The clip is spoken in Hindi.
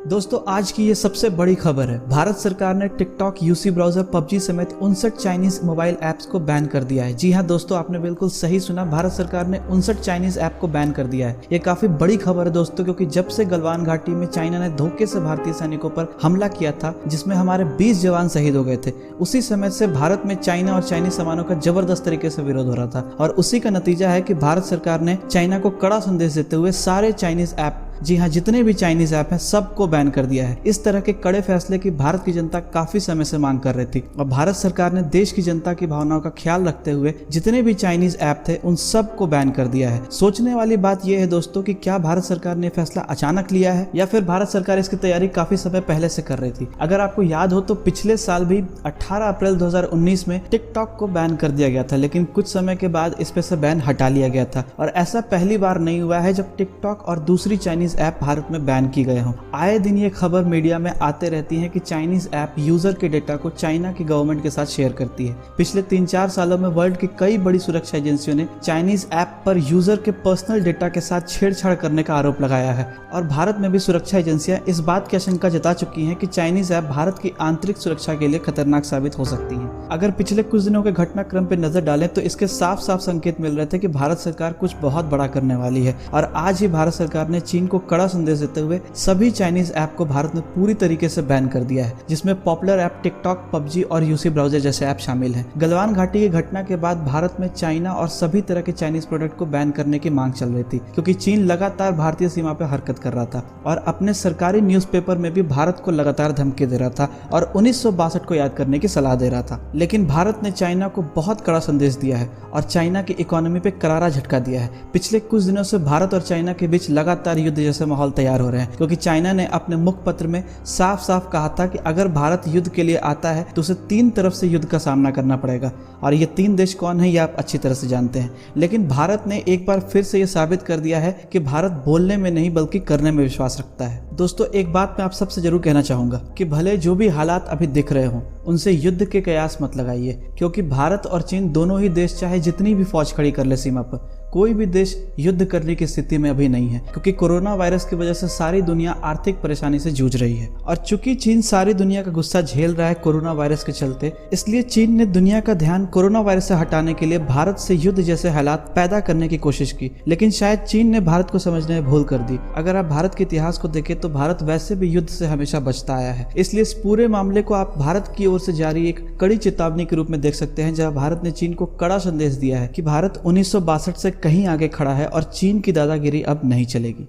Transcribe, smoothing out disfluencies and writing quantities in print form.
दोस्तों आज की ये सबसे बड़ी खबर है। भारत सरकार ने टिकटॉक, यूसी ब्राउजर, पबजी समेत 59 चाइनीज मोबाइल ऐप्स को बैन कर दिया है। जी हां दोस्तों, आपने बिल्कुल सही सुना, भारत सरकार ने 59 चाइनीज ऐप को बैन कर दिया है। ये काफी बड़ी खबर है दोस्तों, क्योंकि जब से गलवान घाटी में चाइना ने धोखे से भारतीय सैनिकों पर हमला किया था, जिसमें हमारे 20 जवान शहीद हो गए थे, उसी समय से भारत में चाइना और चाइनीज सामानों का जबरदस्त तरीके से विरोध हो रहा था। और उसी का नतीजा है कि भारत सरकार ने चाइना को कड़ा संदेश देते हुए सारे चाइनीज ऐप, जी हाँ जितने भी चाइनीज ऐप हैं, सबको बैन कर दिया है। इस तरह के कड़े फैसले की भारत की जनता काफी समय से मांग कर रही थी और भारत सरकार ने देश की जनता की भावनाओं का ख्याल रखते हुए जितने भी चाइनीज ऐप थे उन सब को बैन कर दिया है। सोचने वाली बात यह है दोस्तों कि क्या भारत सरकार ने फैसला अचानक लिया है या फिर भारत सरकार इसकी तैयारी काफी समय पहले से कर रही थी। अगर आपको याद हो तो पिछले साल भी 18 अप्रैल 2019 में टिकटॉक को बैन कर दिया गया था, लेकिन कुछ समय के बाद इस पे से बैन हटा लिया गया था। और ऐसा पहली बार नहीं हुआ है जब टिकटॉक और दूसरी चाइनीज ऐप भारत में बैन की गए हों। आए दिन ये खबर मीडिया में आते रहती है कि चाइनीज ऐप यूजर के डेटा को चाइना की गवर्नमेंट के साथ शेयर करती है। पिछले 3-4 सालों में वर्ल्ड की कई बड़ी सुरक्षा एजेंसियों ने चाइनीज ऐप पर यूजर के पर्सनल डेटा के साथ छेड़छाड़ करने का आरोप लगाया है और भारत में भी सुरक्षा एजेंसियां इस बात की आशंका जता चुकी हैं कि चाइनीज ऐप भारत की आंतरिक सुरक्षा के लिए खतरनाक साबित हो सकती हैं। अगर पिछले कुछ दिनों के घटनाक्रम पर नजर डालें तो इसके साफ साफ संकेत मिल रहे थे कि भारत सरकार कुछ बहुत बड़ा करने वाली है। और आज ही भारत सरकार ने चीन को कड़ा संदेश देते हुए सभी चाइनीज ऐप को भारत में पूरी तरीके से बैन कर दिया है, जिसमें पॉपुलर ऐप टिकटॉक, पबजी और यूसी ब्राउजर जैसे ऐप शामिल हैं। गलवान घाटी की घटना के बाद भारत में चाइना और सभी तरह के चाइनीज प्रोडक्ट को बैन करने की मांग चल रही थी, क्योंकि चीन लगातार भारतीय सीमा पर हरकत कर रहा था और अपने सरकारी न्यूज़पेपर में भी भारत को लगातार धमकी दे रहा था और 1962 को याद करने की सलाह दे रहा था। लेकिन भारत ने चाइना को बहुत कड़ा संदेश दिया है और चाइना की इकोनॉमी पे करारा झटका दिया है। पिछले कुछ दिनों से भारत और चाइना के बीच लगातार युद्ध जैसे माहौल तैयार हो रहे हैं, क्योंकि चाइना ने अपने मुखपत्र में साफ साफ कहा था कि अगर भारत युद्ध के लिए आता है तो उसे 3 तरफ से युद्ध का सामना करना पड़ेगा। और ये 3 देश कौन है ये आप अच्छी तरह से जानते हैं। लेकिन भारत ने एक बार फिर से ये साबित कर दिया है कि भारत बोलने में नहीं बल्कि करने में विश्वास रखता है। दोस्तों एक बात मैं आप सबसे जरूर कहना चाहूंगा कि भले जो भी हालात अभी दिख रहे हों उनसे युद्ध के कयास मत लगाइए, क्योंकि भारत और चीन दोनों ही देश चाहे जितनी भी फौज खड़ी कर ले सीमा पर, कोई भी देश युद्ध करने की स्थिति में अभी नहीं है, क्योंकि कोरोना वायरस की वजह से सारी दुनिया आर्थिक परेशानी से जूझ रही है। और चूंकि चीन सारी दुनिया का गुस्सा झेल रहा है कोरोना वायरस के चलते, इसलिए चीन ने दुनिया का ध्यान कोरोना वायरस से हटाने के लिए भारत से युद्ध जैसे हालात पैदा करने की कोशिश की। लेकिन शायद चीन ने भारत को समझने में भूल कर दी। अगर आप भारत के इतिहास को देखें तो भारत वैसे भी युद्ध से हमेशा बचता आया है। इसलिए इस पूरे मामले को आप भारत की ओर से जारी एक कड़ी चेतावनी के रूप में देख सकते हैं, जहां भारत ने चीन को कड़ा संदेश दिया है कि भारत 1962 से कहीं आगे खड़ा है और चीन की दादागिरी अब नहीं चलेगी।